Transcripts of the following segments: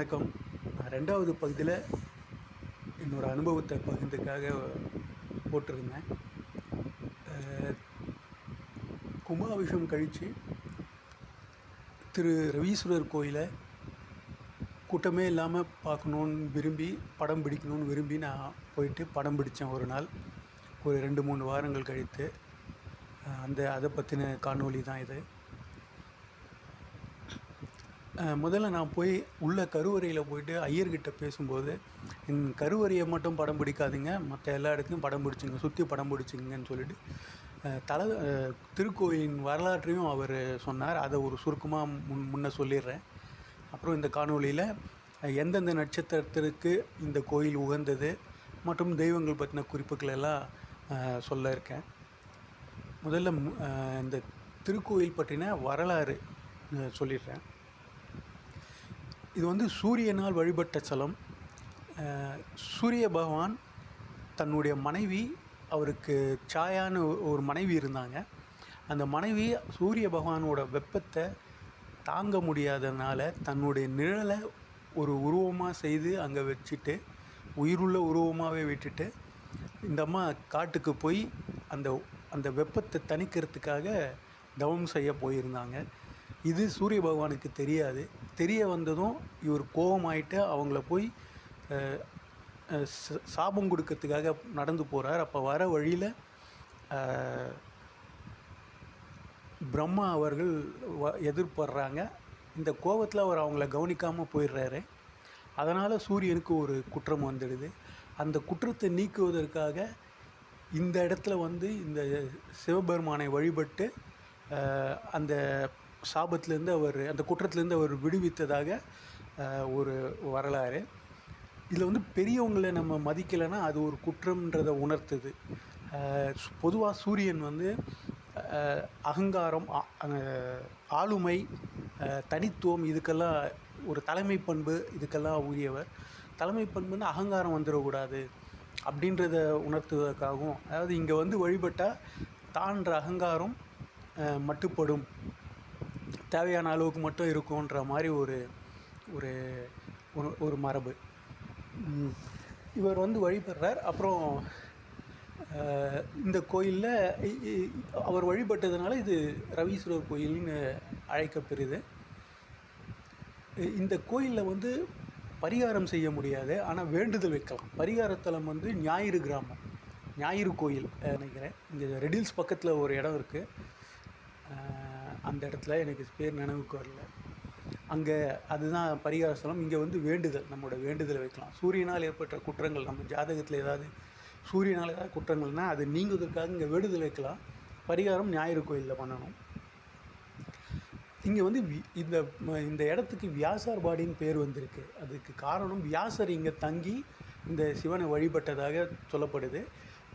வணக்கம். நான் 2வது பகுதியில் என்னோடய அனுபவத்தை பகிர்ந்துக்காக போட்டிருந்தேன். கும்பாபிஷேகம் கழித்து திரு ரவீஸ்வரர் கோயிலை கூட்டமே இல்லாமல் பார்க்கணுன்னு விரும்பி படம் பிடிக்கணுன்னு விரும்பி நான் போயிட்டு படம் பிடித்தேன். ஒரு நாள் ஒரு 2-3 வாரங்கள் கழித்து அதை பற்றின காணொளி தான் இது. முதல்ல நான் போய் உள்ள கருவறையில் போய்ட்டு ஐயர்கிட்ட பேசும்போது, கருவறையை மட்டும் படம் பிடிக்காதீங்க, மற்ற எல்லா இடத்துலையும் படம் பிடிச்சிங்க, சுற்றி படம் பிடிச்சிங்கன்னு சொல்லிட்டு திருக்கோயிலின் வரலாற்றையும் அவர் சொன்னார். அதை ஒரு சுருக்கமாக முன்ன சொல்லிடுறேன். அப்புறம் இந்த காணொளியில் எந்தெந்த நட்சத்திரத்திற்கு இந்த கோயில் உகந்தது மற்றும் தெய்வங்கள் பற்றின குறிப்புகள் எல்லாம் சொல்ல இருக்கேன். முதல்ல இந்த திருக்கோயில் பற்றின வரலாறு சொல்லிடுறேன். இது சூரியனால் வழிபட்ட ஸ்தலம். சூரிய பகவான் தன்னுடைய மனைவி, அவருக்கு சாயான்னு ஒரு மனைவி இருந்தாங்க. அந்த மனைவி சூரிய பகவானோட வெப்பத்தை தாங்க முடியாதனால தன்னுடைய நிழலை ஒரு உருவமாக செய்து அங்கே வச்சுட்டு, உயிருள்ள உருவமாகவே விட்டுட்டு இந்த அம்மா காட்டுக்கு போய் அந்த வெப்பத்தை தணிக்கிறதுக்காக தவம் செய்ய போயிருந்தாங்க. இது சூரிய பகவானுக்கு தெரியாது. தெரிய வந்ததும் இவர் கோபமாயிட்டு அவங்கள போய் சாபம் கொடுக்கறதுக்காக நடந்து போகிறார். அப்போ வர வழியில் பிரம்மா அவர்கள் எதிர்படுறாங்க. இந்த கோபத்தில் அவர் அவங்கள கவனிக்காமல் போயிடுறாரு. அதனால் சூரியனுக்கு ஒரு குற்றம் வந்துடுது. அந்த குற்றத்தை நீக்குவதற்காக இந்த இடத்துல இந்த சிவபெருமானை வழிபட்டு அந்த சாபத்திலேருந்து அந்த குற்றத்துலேருந்து அவர் விடுவித்ததாக ஒரு வரலாறு. இதில் பெரியவங்களை நம்ம மதிக்கலைன்னா அது ஒரு குற்றம்ன்றதை உணர்த்துது. பொதுவாக சூரியன் அகங்காரம், ஆளுமை, தனித்துவம், இதுக்கெல்லாம் ஒரு தலைமை பண்பு, இதுக்கெல்லாம் உரியவர். தலைமை பண்புன்னு அகங்காரம் வந்துடக்கூடாது அப்படின்றத உணர்த்துவதற்காகவும், அதாவது இங்கே வழிபட்டால் தான்ற அகங்காரம் மட்டுப்படும், தேவையான அளவுக்கு மட்டும் இருக்குன்ற மாதிரி ஒரு ஒரு ஒரு மரபு. இவர் வழிபடுறார். அப்புறம் இந்த கோயிலில் அவர் வழிபட்டதுனால இது ரவீஸ்வரர் கோயில்னு அழைக்கப்பெறுது. இந்த கோயிலில் பரிகாரம் செய்ய முடியாது, ஆனால் வேண்டுதல் வைக்கலாம். பரிகாரத்தலம் ஞாயிறு கிராமம், ஞாயிறு கோயில் நினைக்கிறேன். இங்கே ரெடில்ஸ் பக்கத்தில் ஒரு இடம் இருக்குது. அந்த இடத்துல எனக்கு பேர் நினைவுக்கு வரல. அங்கே அதுதான் பரிகார ஸ்தலம். இங்கே வேண்டுதல், நம்மளோட வேண்டுதலை வைக்கலாம். சூரியனால் ஏற்பட்ட குற்றங்கள், நம்ம ஜாதகத்தில் ஏதாவது சூரியனால் ஏதாவது குற்றங்கள்னால் அது நீங்குவதற்காக இங்கே வேண்டுதல் வைக்கலாம். பரிகாரம் ஞாயிறு கோயிலில் பண்ணணும். இங்கே இந்த இடத்துக்கு வியாசார் பாடின்னு பேர் வந்திருக்கு. அதுக்கு காரணம் வியாசர் இங்கே தங்கி இந்த சிவனை வழிபட்டதாக சொல்லப்படுது.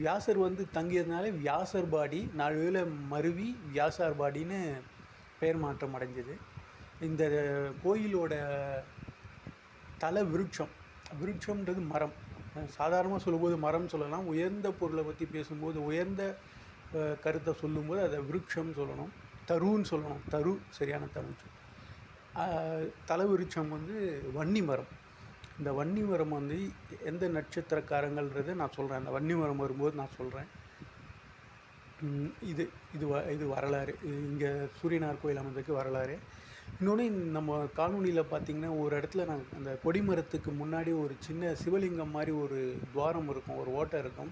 வியாசர் தங்கியதுனால வியாசர் பாடி நாளடைவில் மருவி வியாசார் பாடின்னு பெயர் மாற்றம் அடைஞ்சது. இந்த கோயிலோட தல விருட்சம்ன்றது மரம். சாதாரணமாக சொல்லும்போது மரம் சொல்லலாம். உயர்ந்த பொருளை பற்றி பேசும்போது, உயர்ந்த கருத்தை சொல்லும்போது அதை விருட்சம் சொல்லணும், தருன்னு சொல்லணும். தரு சரியான தமிழ். தல விருட்சம் வன்னி மரம். இந்த வன்னி மரம் எந்த நட்சத்திரக்காரங்கள்ன்றதை நான் சொல்கிறேன். அந்த வன்னி மரம் வரும்போது நான் சொல்கிறேன். இது வரலாறு. இங்கே சூரியனார் கோயில் அமைந்ததுக்கு வரலாறு. இன்னொன்று, நம்ம காணொலியில் பார்த்திங்கன்னா ஒரு இடத்துல அந்த கொடிமரத்துக்கு முன்னாடி ஒரு சின்ன சிவலிங்கம் மாதிரி ஒரு துவாரம் இருக்கும், ஒரு ஓட்டை இருக்கும்.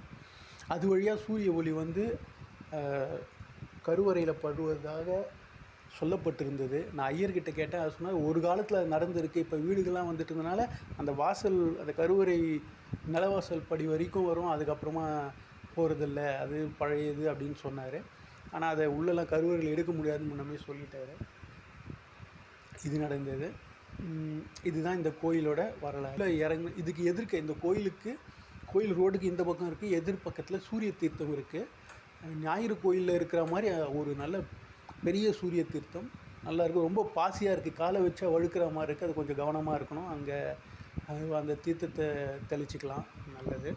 அது வழியாக சூரிய ஒளி கருவறையில் படுவதாக சொல்லப்பட்டிருந்தது. நான் ஐயர்கிட்ட கேட்டேன். அது சொன்னால் ஒரு காலத்தில் அது நடந்திருக்கு. இப்போ வீடுகள்லாம் இருந்ததுனால அந்த வாசல், அந்த கருவறை நிலவாசல் படி வரைக்கும் வரும், அதுக்கப்புறமா போகிறதில்ல, அது பழையது அப்படின்னு சொன்னார். ஆனால் அதை உள்ளெல்லாம் கருவறையில் எடுக்க முடியாதுன்னு முன்னமே சொல்லிட்டார். இது நடந்தது. இதுதான் இந்த கோயிலோட வரலாறு. இதுக்கு எதிர்க்க இந்த கோயில் ரோடுக்கு இந்த பக்கம் இருக்குது, எதிர்பக்கத்தில் சூரிய தீர்த்தம் இருக்குது. ஞாயிறு கோயிலில் இருக்கிற மாதிரி ஒரு நல்ல பெரிய சூரிய தீர்த்தம் நல்லாயிருக்கும். ரொம்ப பாசியாக இருக்குது, காலை வச்சா வழுக்கிற மாதிரி இருக்குது. அது கொஞ்சம் கவனமாக இருக்கணும். அங்கே அந்த தீர்த்தத்தை தெளிச்சிக்கலாம், நல்லது.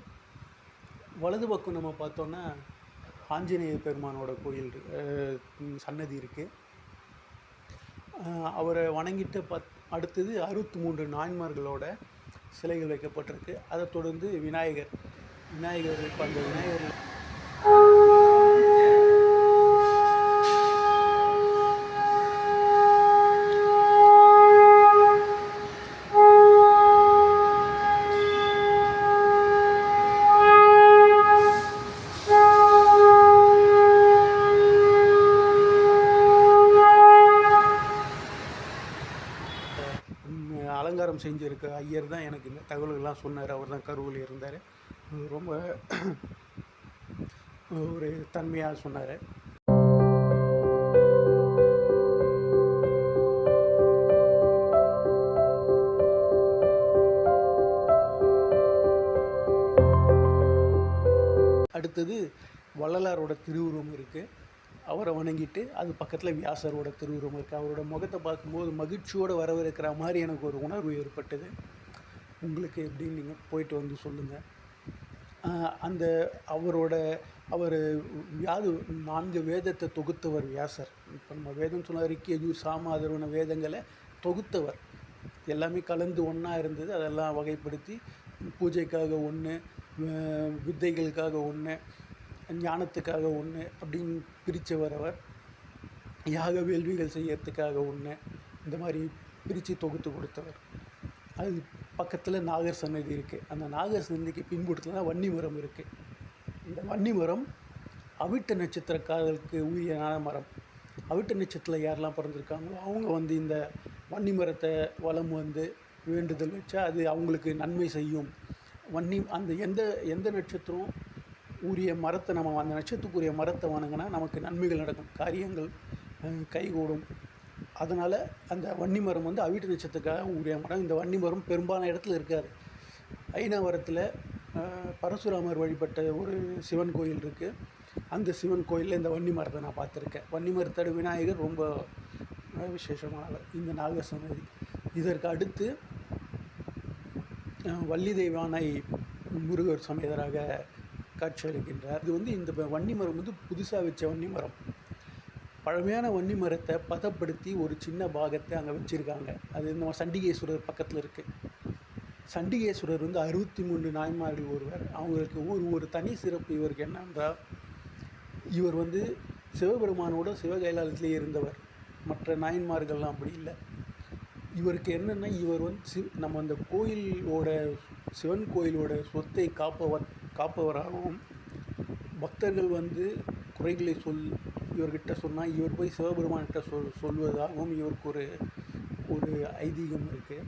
வலது பக்கம் நம்ம பார்த்தோன்னா ஆஞ்சநேய பெருமானோட கோயில் சன்னதி இருக்குது. அவரை வணங்கிட்டு அடுத்தது 63 நாயன்மார்களோட சிலைகள் வைக்கப்பட்டிருக்கு. அதை தொடர்ந்து விநாயகர் இப்போ அந்த விநாயகர் அலங்காரம் செஞ்சுருக்க ஐயர் தான் எனக்கு இந்த தகவல்கள்லாம் சொன்னார். அவர் தான் கரூரில் இருந்தார். ரொம்ப ஒரு தன்மையாக சொன்னார். அடுத்தது வள்ளலாரோட திருவுருவம் இருக்குது. அவரை வணங்கிட்டு அது பக்கத்தில் வியாசரோட திருவுருவம் இருக்குது. அவரோட முகத்தை பார்க்கும்போது மகிழ்ச்சியோடு வரவேற்கிற மாதிரி எனக்கு ஒரு உணர்வு ஏற்பட்டது. உங்களுக்கு எப்படின்னு நீங்கள் போயிட்டு வந்து சொல்லுங்கள். அந்த அவர் 4 வேதத்தை தொகுத்தவர் வியாசர். இப்போ நம்ம வேதம் சொன்ன ரிக் யஜுர் சாம அதர்வன வேதங்களை தொகுத்தவர். எல்லாமே கலந்து ஒன்றா இருந்தது. அதெல்லாம் வகைப்படுத்தி பூஜைக்காக ஒன்று, வித்தைகளுக்காக ஒன்று, ஞானத்துக்காக ஒன்று அப்படின்னு பிரித்தவர். அவர் யாக வேள்விகள் செய்யறதுக்காக ஒன்று, இந்த மாதிரி பிரித்து தொகுத்து கொடுத்தவர். அது பக்கத்தில் நாகர் சன்னதி இருக்குது. அந்த நாகர் சன்னதிக்கு பின்புறத்தில் தான் வன்னி மரம் இருக்குது. இந்த வன்னி மரம் அவிட்ட நட்சத்திரக்காரர்களுக்கு உயிரான மரம். அவிட்ட நட்சத்திரத்தில் யாரெல்லாம் பிறந்திருக்காங்களோ அவங்க வந்து இந்த வன்னி மரத்தை வலம் வந்து வேண்டுதல் வச்சா அது அவங்களுக்கு நன்மை செய்யும். அந்த எந்த நட்சத்திரம் உரிய மரத்தை நம்ம அந்த நட்சத்திரத்துக்குரிய மரத்தை வணங்கினா நமக்கு நன்மைகள் நடக்கும், காரியங்கள் கைகூடும். அதனால் அந்த வன்னி மரம் வந்து அவிட்ட நட்சத்திரத்துக்காக உரிய மரம். இந்த வன்னி மரம் பெரும்பாலான இடத்துல இருக்காது. ஐனாவரத்தில் பரசுராமர் வழிபட்ட ஒரு சிவன் கோயில் இருக்குது. அந்த சிவன் கோயிலில் இந்த வன்னி மரத்தை நான் பார்த்துருக்கேன். வன்னி மரத்தோட விநாயகர் ரொம்ப விசேஷமானவர். இந்த நாகசன்னதி இதற்கு அடுத்து வள்ளி தெய்வானை முருகர் சமேதராக காட்சியளிக்கின்றார். இது வந்து இந்த வன்னி மரம் வந்து புதுசாக வச்ச வன்னி மரம். பழமையான வன்னி மரத்தை பதப்படுத்தி ஒரு சின்ன பாகத்தை அங்கே வச்சுருக்காங்க. அது நம்ம சண்டிகேஸ்வரர் பக்கத்தில் இருக்குது. சண்டிகேஸ்வரர் வந்து 63 நாயன்மார்கள் ஒருவர். அவங்களுக்கு ஒரு தனி சிறப்பு இவருக்கு என்னென்றால், இவர் வந்து சிவபெருமானோட சிவகைலாயத்திலே இருந்தவர். மற்ற நாயன்மார்கள்லாம் அப்படி இல்லை. இவருக்கு என்னென்னா, இவர் வந்து நம்ம அந்த சிவன் கோயிலோட சொத்தை காப்பவராகவும், பக்தர்கள் வந்து குறைகளை இவர்கிட்ட சொன்னால் இவர் போய் சிவபெருமான்கிட்ட சொல்வதாகவும் இவருக்கு ஒரு ஐதீகம் இருக்குது.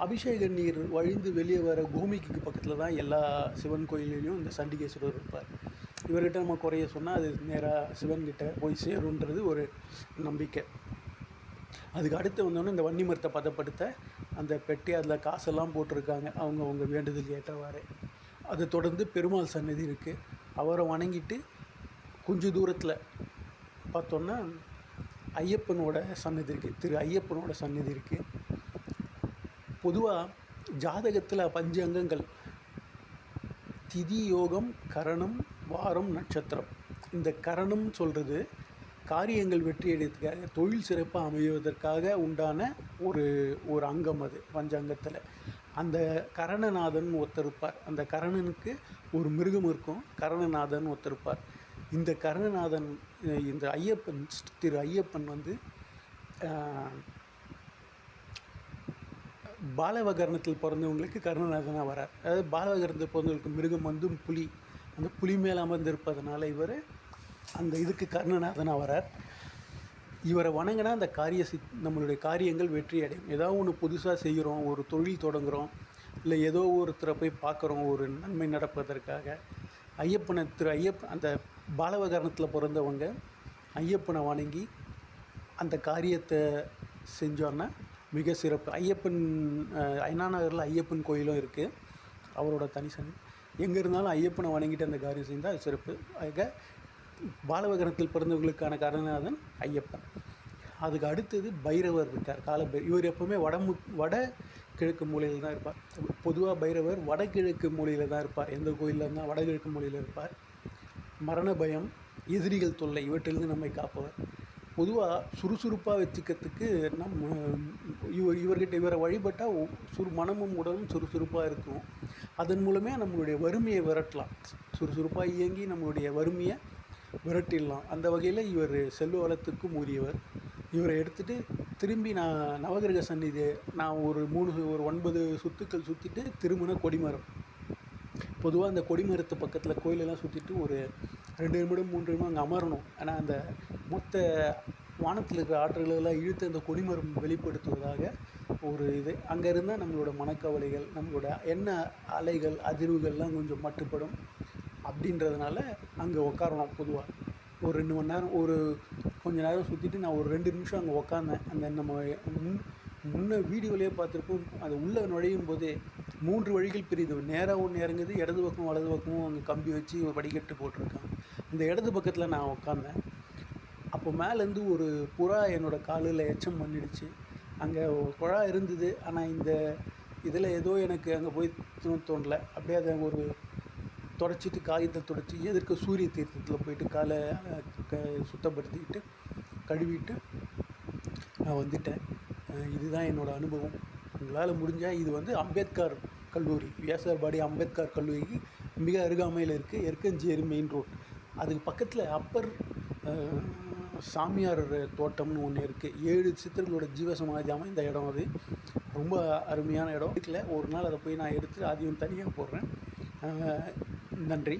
அபிஷேக நீர் வழிந்து வெளியே வர கோமிக்கு பக்கத்தில் தான் எல்லா சிவன் கோயிலையும் இந்த சண்டிகேஸ்வரர் இருப்பார். இவர்கிட்ட நம்ம குறைய சொன்னால் அது நேராக சிவன்கிட்ட போய் சேருன்றது ஒரு நம்பிக்கை. அதுக்கு அடுத்து வந்தோன்னே இந்த வன்னி மரத்தை பதப்படுத்த அந்த பெட்டி அதில் காசெல்லாம் போட்டிருக்காங்க அவங்க வேண்டுதல் ஏற்றவாறு. அதை தொடர்ந்து பெருமாள் சன்னதி இருக்குது. அவரை வணங்கிட்டு கொஞ்சம் தூரத்தில் பார்த்தோன்னா ஐயப்பனோட சன்னதி இருக்குது. திரு ஐயப்பனோட சன்னதி இருக்குது. பொதுவாக ஜாதகத்தில் 5 அங்கங்கள்: திதி, யோகம், கரணம், வாரம், நட்சத்திரம். இந்த கரணம் சொல்கிறது காரியங்கள் வெற்றி அடைவதற்காக, தொழில் சிறப்பாக அமைவதற்காக உண்டான ஒரு அங்கம். அது பஞ்சாங்கத்தில் அந்த கரணநாதன் ஒருத்தர் இருப்பார். அந்த கரணனுக்கு ஒரு மிருகம் இருக்கும். கரணநாதன் ஒருத்தர் இருப்பார். இந்த கரணநாதன் இந்த திரு ஐயப்பன் வந்து பாலவகரணத்தில் பிறந்தவங்களுக்கு கருணநாதனாக வரார். அதாவது பாலவகரணத்தில் பிறந்தவங்களுக்கு மிருகம் வந்து புலி. அந்த புலி மேலே அமர்ந்திருப்பதனால இவர் அந்த இதுக்கு கருணநாதனாக வரார். இவரை வணங்கினா அந்த நம்மளுடைய காரியங்கள் வெற்றி அடையும். ஏதாவது ஒன்று புதுசாக செய்கிறோம், ஒரு தொழில் தொடங்குகிறோம், இல்லை ஏதோ ஒருத்தரை போய் பார்க்குறோம் ஒரு நன்மை நடப்பதற்காக, திரு ஐயப்பன் அந்த பாலவகரணத்தில் பிறந்தவங்க ஐயப்பனை வணங்கி அந்த காரியத்தை செஞ்சோன்னா மிக சிறப்பு. ஐநா நகரில் ஐயப்பன் கோயிலும் இருக்குது. அவரோட தனிசனி எங்கே இருந்தாலும் ஐயப்பனை வணங்கிட்டு அந்த காரியம் செஞ்சால் அது சிறப்பு. ஆக பாலவகரணத்தில் பிறந்தவங்களுக்கான கருணநாதன் ஐயப்பன். அதுக்கு அடுத்தது பைரவர் இருக்கார், காலபைரவர். இவர் எப்போவுமே வட கிழக்கு மூலையில் தான் இருப்பார். பொதுவாக பைரவர் வடகிழக்கு மூலையில் தான் இருப்பார். எந்த கோயிலில் இருந்தால் வடகிழக்கு மூலையில் இருப்பார். மரண பயம், எதிரிகள் தொல்லை இவற்றிலிருந்து நம்மை காப்பவர். பொதுவாக சுறுசுறுப்பாக வச்சுக்கிறதுக்கு நம்ம இவரை வழிபட்டால் மனமும் உடலும் சுறுசுறுப்பாக இருக்கும். அதன் மூலமே நம்மளுடைய வறுமையை விரட்டலாம். சுறுசுறுப்பாக இயங்கி நம்மளுடைய வறுமையை விரட்டிடலாம். அந்த வகையில் இவர் செல்வ வளத்துக்கும் உரியவர். இவரை எடுத்துகிட்டு திரும்பி நான் நவகிரக சந்நிதி நான் ஒரு 9 சுற்றுக்கள் சுற்றிட்டு திரும்பின கொடிமரம். பொதுவாக அந்த கொடிமரத்து பக்கத்தில் கோயிலெல்லாம் சுற்றிட்டு ஒரு 2 நிமிடம் 3 நிமிடம் அங்கே அமரணும். ஆனால் அந்த மொத்த வானத்தில் இருக்கிற ஆற்றல்களெல்லாம் இழுத்து அந்த கொடிமரம் வெளிப்படுத்துவதாக ஒரு இது. அங்கே இருந்தால் நம்மளோட மனக்கவலைகள், நம்மளோட எண்ண அலைகள், அதிர்வுகள்லாம் கொஞ்சம் மட்டுப்படும். அப்படின்றதுனால அங்கே உட்காரணும். பொதுவாக ஒரு 2 மணி நேரம் கொஞ்ச நேரம் சுற்றிட்டு நான் ஒரு 2 நிமிஷம் அங்கே உட்காந்தேன். அந்த நம்ம முன்ன வீடியோலேயே பார்த்துருப்போம். அது உள்ளே நுழையும் போதே 3 வழிகள் பிரியுது. நேராக ஒன்று இறங்குது, இடது பக்கம் வலது பக்கமும் அங்கே கம்பி வச்சு வடிகட்டு போட்டிருக்காங்க. இந்த இடது பக்கத்தில் நான் உட்காந்தேன். அப்போ மேலேருந்து ஒரு புறா என்னோடய காலில் எச்சம் பண்ணிடுச்சு. அங்கே புறா இருந்தது. ஆனால் இந்த இதில் ஏதோ எனக்கு அங்கே போய் தோணலை. அப்படியே அதை ஒரு தொடச்சிட்டு காகிதத்தை தொடச்சி எதிர்க்க சூரிய தீர்த்தத்தில் போயிட்டு காலை சுத்தப்படுத்திக்கிட்டு கழுவிட்டு நான் வந்துட்டேன். இதுதான் என்னோடய அனுபவம். உங்களால் முடிஞ்சால் இது வந்து அம்பேத்கர் கல்லூரி, வியாசர்பாடி அம்பேத்கர் கல்லூரிக்கு மிக அருகாமையில் இருக்குது. Erukkancheri main road. அதுக்கு பக்கத்தில் அப்பர் சாமியார் தோட்டம்னு ஒன்று இருக்குது. 7 சித்தர்களோட ஜீவசமாதி அமைந்த இடம். அது ரொம்ப அருமையான இடம். வீட்டில் ஒரு நாள் அதை போய் நான் எடுத்து அதையும் தனியாக போடுறேன். நன்றி.